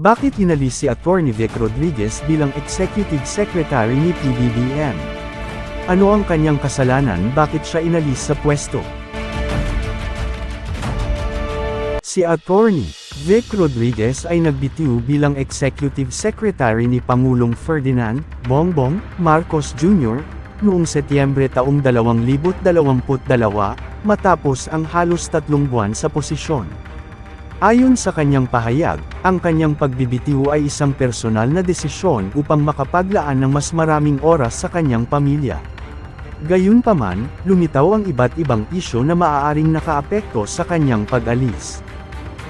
Bakit inalis si Atty. Vic Rodriguez bilang Executive Secretary ni PBBM? Ano ang kanyang kasalanan, bakit siya inalis sa pwesto? Si Atty. Vic Rodriguez ay nagbitiw bilang Executive Secretary ni Pangulong Ferdinand Bongbong Marcos Jr. noong Setyembre taong 2022 matapos ang halos 3 buwan sa posisyon. Ayon sa kanyang pahayag, ang kanyang pagbibitiw ay isang personal na desisyon upang makapaglaan ng mas maraming oras sa kanyang pamilya. Gayunpaman, lumitaw ang iba't ibang isyu na maaaring nakaapekto sa kanyang pag-alis.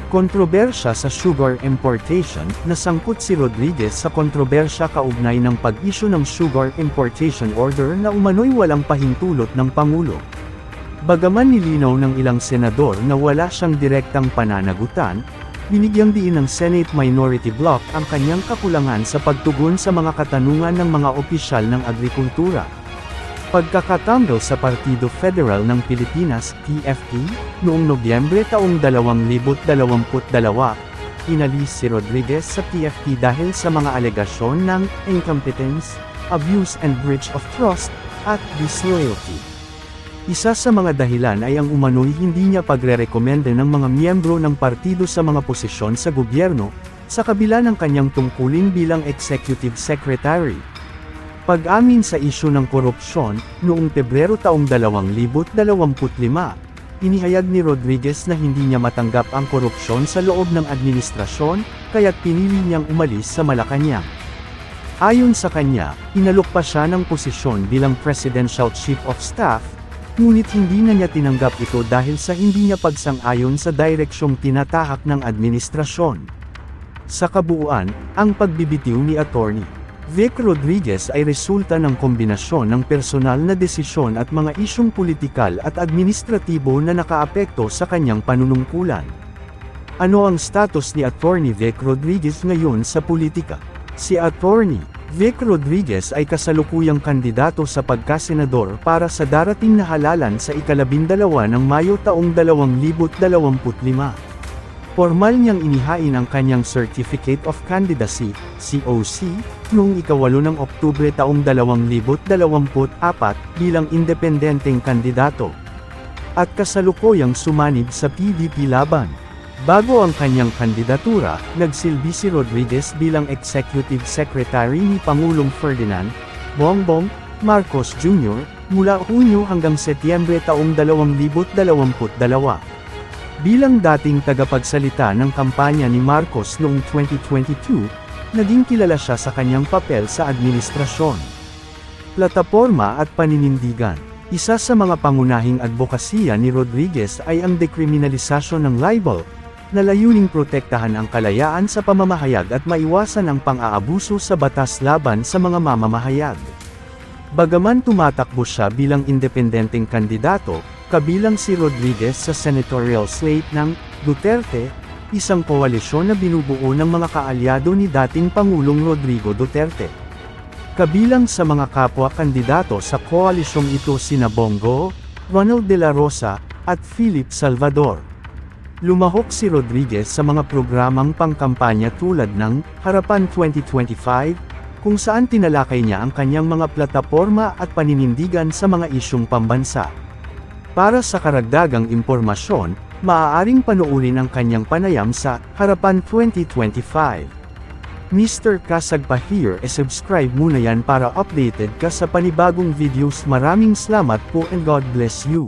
Kontrobersya sa sugar importation, nasangkot si Rodriguez sa kontrobersya kaugnay ng pag-isyu ng Sugar Importation Order na umano'y walang pahintulot ng Pangulo. Bagaman nilinaw ng ilang senador na wala siyang direktang pananagutan, binigyang diin ng Senate Minority Bloc ang kanyang kakulangan sa pagtugon sa mga katanungan ng mga opisyal ng agrikultura. Pagkakatanggal sa Partido Federal ng Pilipinas, PFP, noong Nobyembre taong 2022, inalis si Rodriguez sa PFP dahil sa mga alegasyon ng incompetence, abuse and breach of trust, at disloyalty. Isa sa mga dahilan ay ang umano'y hindi niya pagre-rekomenda ng mga miyembro ng partido sa mga posisyon sa gobyerno, sa kabila ng kanyang tungkulin bilang Executive Secretary. Pag-amin sa isyu ng korupsyon, noong Pebrero taong 2025, inihayag ni Rodriguez na hindi niya matanggap ang korupsyon sa loob ng administrasyon, kaya't pinili niyang umalis sa Malacanang. Ayon sa kanya, inalok pa siya ng posisyon bilang Presidential Chief of Staff, ngunit hindi na niya tinanggap ito dahil sa hindi niya pagsang-ayon sa direksyong tinatahak ng administrasyon. Sa kabuuan, ang pagbibitiw ni Atty. Vic Rodriguez ay resulta ng kombinasyon ng personal na desisyon at mga isyung politikal at administratibo na nakaapekto sa kanyang panunungkulan. Ano ang status ni Atty. Vic Rodriguez ngayon sa politika? Si Atty. Vic Rodriguez ay kasalukuyang kandidato sa pagkasenador para sa darating na halalan sa ika-12 ng Mayo taong 2025. Formal niyang inihain ang kanyang Certificate of Candidacy, COC, noong ika-8 ng Oktubre taong 2024 bilang independenteng kandidato. At kasalukuyang sumanib sa PDP laban. Bago ang kanyang kandidatura, nagsilbi si Rodriguez bilang Executive Secretary ni Pangulong Ferdinand Bongbong Marcos Jr. mula Hunyo hanggang Setyembre taong 2022. Bilang dating tagapagsalita ng kampanya ni Marcos noong 2022, naging kilala siya sa kanyang papel sa administrasyon. Plataporma at paninindigan. Isa sa mga pangunahing advokasya ni Rodriguez ay ang dekriminalisasyon ng libel, na layuning protektahan ang kalayaan sa pamamahayag at maiwasan ang pang-aabuso sa batas laban sa mga mamamahayag. Bagaman tumatakbo siya bilang independenteng kandidato, kabilang si Rodriguez sa senatorial slate ng Duterte, isang koalisyon na binubuo ng mga kaalyado ni dating Pangulong Rodrigo Duterte. Kabilang sa mga kapwa-kandidato sa koalisyong ito sina Bongo, Ronald de la Rosa, at Philip Salvador. Lumahok si Rodriguez sa mga programang pangkampanya tulad ng Harapan 2025, kung saan tinalakay niya ang kanyang mga plataporma at paninindigan sa mga isyung pambansa. Para sa karagdagang impormasyon, maaaring panoorin ang kanyang panayam sa Harapan 2025. Mr. Kasagpa here subscribe muna yan para updated ka sa panibagong videos. Maraming salamat po and God bless you.